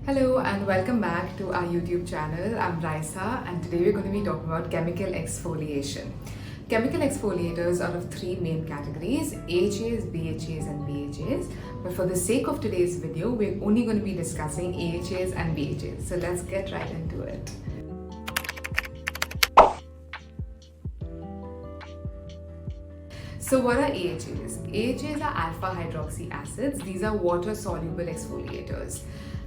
Hello and welcome back to our YouTube channel. I'm Raisa and today we're going to be talking about chemical exfoliation. Chemical exfoliators are of three main categories: AHAs, BHAs and BHAs. But for the sake of today's video, we're only going to be discussing AHAs and BHAs. So let's get right into it. So what are AHAs? AHAs are alpha hydroxy acids. These are water soluble exfoliators.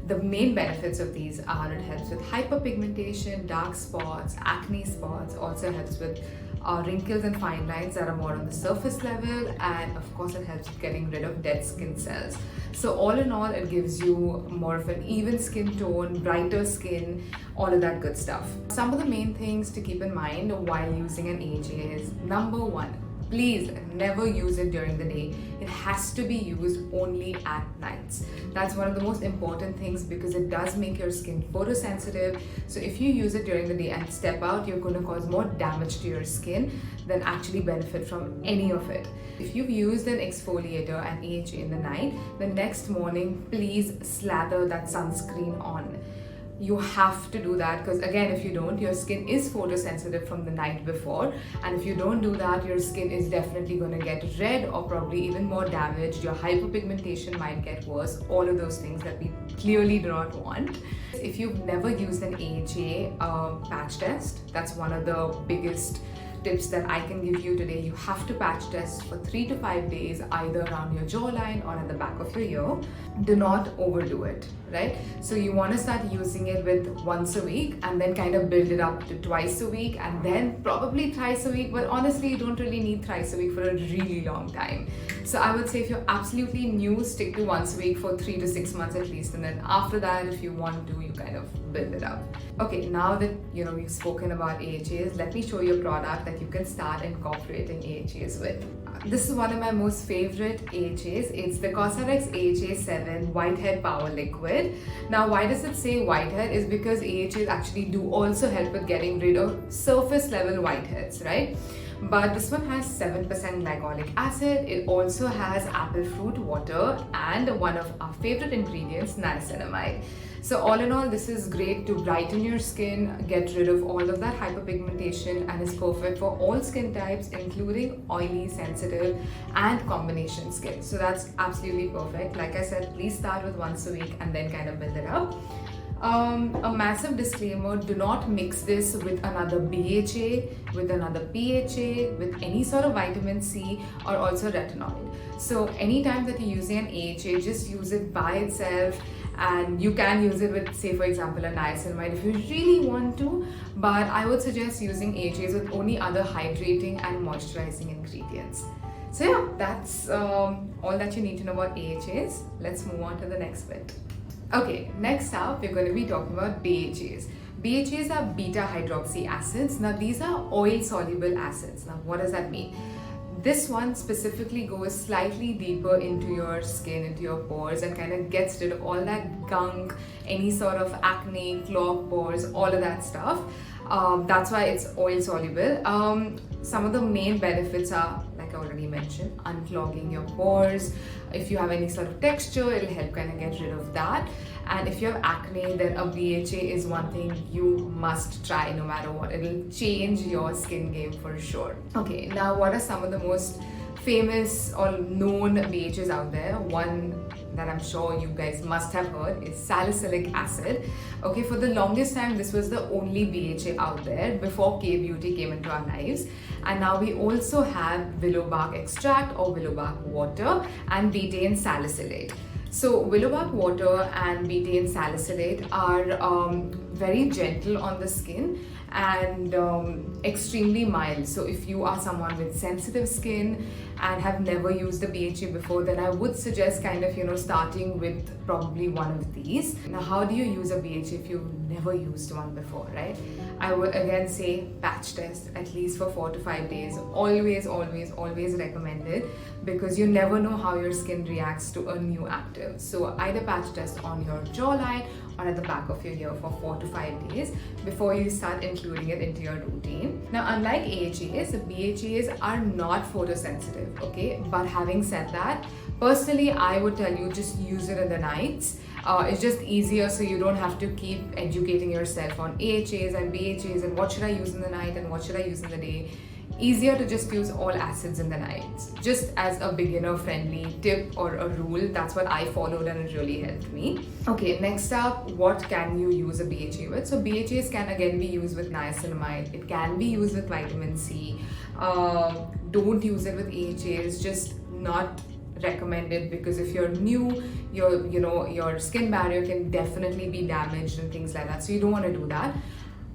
The main benefits of these are it helps with hyperpigmentation, dark spots, acne spots, also helps with wrinkles and fine lines that are more on the surface level, and of course it helps with getting rid of dead skin cells. So all in all, it gives you more of an even skin tone, brighter skin, all of that good stuff. Some of the main things to keep in mind while using an AHA is: number one, please never use it during the day. It has to be used only at nights. That's one of the most important things because it does make your skin photosensitive. So if you use it during the day and step out, you're going to cause more damage to your skin than actually benefit from any of it. If you've used an exfoliator and AHA in the night, the next morning, please slather that sunscreen on. You have to do that because again, if you don't, your skin is photosensitive from the night before, and if you don't do that, your skin is definitely going to get red or probably even more damaged. Your hyperpigmentation might get worse, all of those things that we clearly do not want. If you've never used an AHA patch test, that's one of the biggest tips that I can give you today. You have to patch test for 3 to 5 days, either around your jawline or at the back of your ear. Do not overdo it, right? So you want to start using it with once a week and then kind of build it up to twice a week and then probably thrice a week. But honestly, you don't really need thrice a week for a really long time. So I would say if you're absolutely new, stick to once a week for 3 to 6 months at least, and then after that, if you want to, you kind of build it up. Okay, now that we've spoken about AHAs, let me show you a product that you can start incorporating AHAs with. This is one of my most favorite AHAs. It's the Cosrx AHA 7 Whitehead Power Liquid. Now, why does it say whitehead? Is because AHAs actually do also help with getting rid of surface level whiteheads, right? But this one has 7% glycolic acid. It also has apple fruit water and one of our favorite ingredients, niacinamide. So all in all, this is great to brighten your skin, get rid of all of that hyperpigmentation, and is perfect for all skin types, including oily, sensitive, and combination skin. So that's absolutely perfect. Like I said, please start with once a week and then kind of build it up. A massive disclaimer: do not mix this with another BHA, with another PHA, with any sort of vitamin C or also retinoid. So anytime that you're using an AHA, just use it by itself, and you can use it with, say for example, a niacinamide if you really want to, but I would suggest using AHAs with only other hydrating and moisturizing ingredients. So yeah, that's all that you need to know about AHAs. Let's move on to the next bit. Okay, next up, we're going to be talking about BHAs. BHAs are beta hydroxy acids. Now, these are oil soluble acids. Now, what does that mean? This one specifically goes slightly deeper into your skin, into your pores, and kind of gets rid of all that gunk, any sort of acne, clogged pores, all of that stuff. That's why it's oil soluble. Some of the main benefits are, like I already mentioned, unclogging your pores. If you have any sort of texture, it'll help kind of get rid of that. And if you have acne, then a BHA is one thing you must try no matter what. It'll change your skin game for sure. Okay, now what are some of the most famous or known BHAs out there? One that I'm sure you guys must have heard is salicylic acid. Okay, for the longest time, this was the only BHA out there before K-beauty came into our lives. And now we also have willow bark extract or willow bark water and betaine salicylate. So willow bark water and betaine salicylate are very gentle on the skin and extremely mild. So if you are someone with sensitive skin and have never used a BHA before, then I would suggest kind of starting with probably one of these. Now, how do you use a BHA if you've never used one before, right? I would again say patch test at least for 4 to 5 days. Always, always, always recommended, because you never know how your skin reacts to a new active. So either patch test on your jawline or at the back of your ear for 4 to 5 days before you start including it into your routine. Now, unlike AHAs, BHAs are not photosensitive, okay? But having said that, personally, I would tell you just use it in the nights It's just easier, so you don't have to keep educating yourself on AHAs and BHAs and what should I use in the night and what should I use in the day. Easier to just use all acids in the nights. Just as a beginner friendly tip or a rule, that's what I followed and it really helped me. Okay, next up, what can you use a BHA with? So BHAs can again be used with niacinamide. It can be used with vitamin C. Don't use it with AHAs, just not recommended, because if you're new, your skin barrier can definitely be damaged and things like that, so you don't want to do that.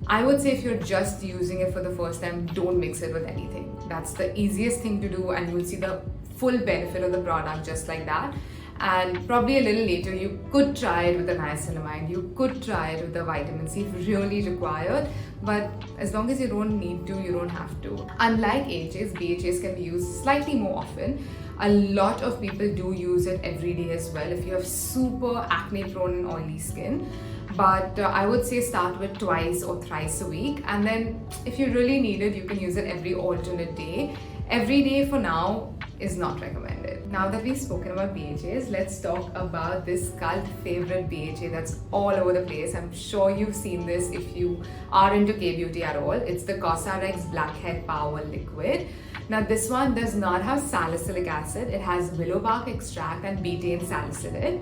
I would say if you're just using it for the first time, don't mix it with anything. That's the easiest thing to do, and you'll see the full benefit of the product just like that. And probably a little later, you could try it with the niacinamide, you could try it with the vitamin C if really required, but as long as you don't need to, you don't have to. Unlike AHAs, BHAs can be used slightly more often. A lot of people do use it every day as well if you have super acne prone and oily skin. But I would say start with twice or thrice a week, and then if you really need it, you can use it every alternate day. Every day for now is not recommended. Now that we've spoken about BHAs, let's talk about this cult favorite BHA that's all over the place. I'm sure you've seen this if you are into K-beauty at all. It's the Cosrx Blackhead Power Liquid. Now this one does not have salicylic acid. It has willow bark extract and betaine salicylate,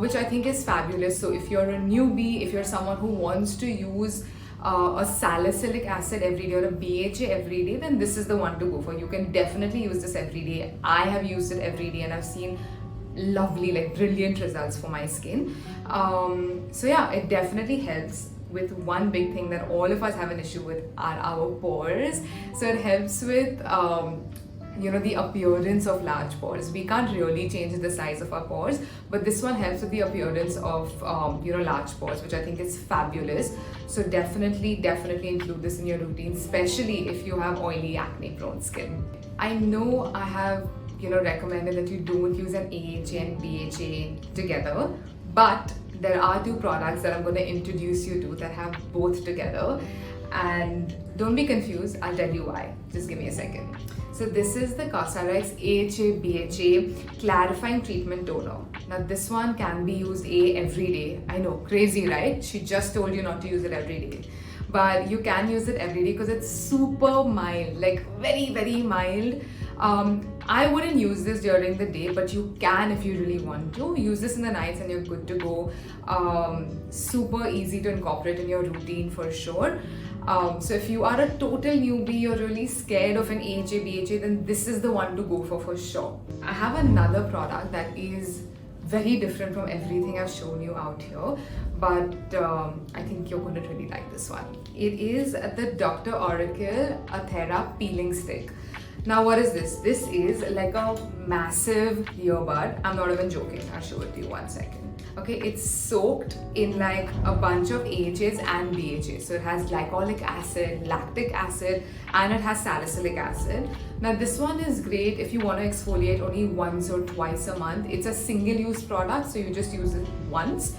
which I think is fabulous. So if you're a newbie, if you're someone who wants to use a salicylic acid every day or a BHA every day, then this is the one to go for. You can definitely use this every day. I have used it every day and I've seen lovely, like brilliant results for my skin. So yeah, it definitely helps. With one big thing that all of us have an issue with are our pores. So it helps with the appearance of large pores. We can't really change the size of our pores, but this one helps with the appearance of large pores, which I think is fabulous. So definitely include this in your routine, especially if you have oily, acne prone skin. I know I have recommended that you don't use an AHA and BHA together, but there are two products that I'm going to introduce you to that have both together, and don't be confused, I'll tell you why. Just give me a second. So this is the Cosrx AHA BHA Clarifying Treatment Toner. Now this one can be used every day. I know, crazy, right? She just told you not to use it every day. But you can use it every day because it's super mild, like very, very mild. I wouldn't use this during the day, but you can if you really want to. Use this in the nights and you're good to go. Super easy to incorporate in your routine for sure. So if you are a total newbie, you're really scared of an AHA, BHA, then this is the one to go for sure. I have another product that is very different from everything I've shown you out here, but I think you're going to really like this one. It is the Dr. Oracle Athera Peeling Stick. Now what is this? This is like a massive earbud. I'm not even joking. I'll show it to you 1 second. Okay, it's soaked in like a bunch of AHAs and BHAs. So it has glycolic acid, lactic acid, and it has salicylic acid. Now this one is great if you want to exfoliate only once or twice a month. It's a single-use product, so you just use it once.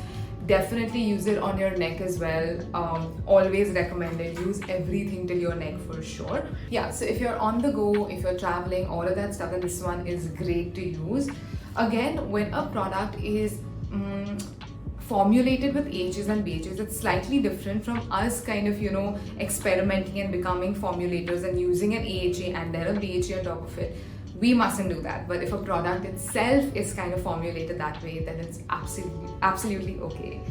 Definitely use it on your neck as well. Always recommended. Use everything till your neck for sure. Yeah, so if you're on the go, if you're traveling, all of that stuff, then this one is great to use. Again, when a product is formulated with AHAs and BHAs, it's slightly different from us kind of, experimenting and becoming formulators and using an AHA and then a BHA on top of it. We mustn't do that. But if a product itself is kind of formulated that way, then it's absolutely okay.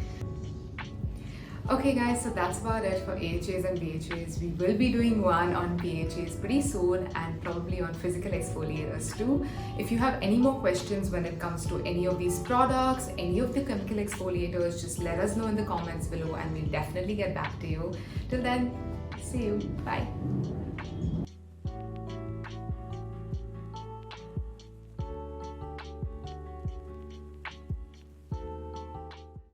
Okay guys, so that's about it for AHAs and BHAs. We will be doing one on PHAs pretty soon and probably on physical exfoliators too. If you have any more questions when it comes to any of these products, any of the chemical exfoliators, just let us know in the comments below and we'll definitely get back to you. Till then, see you. Bye.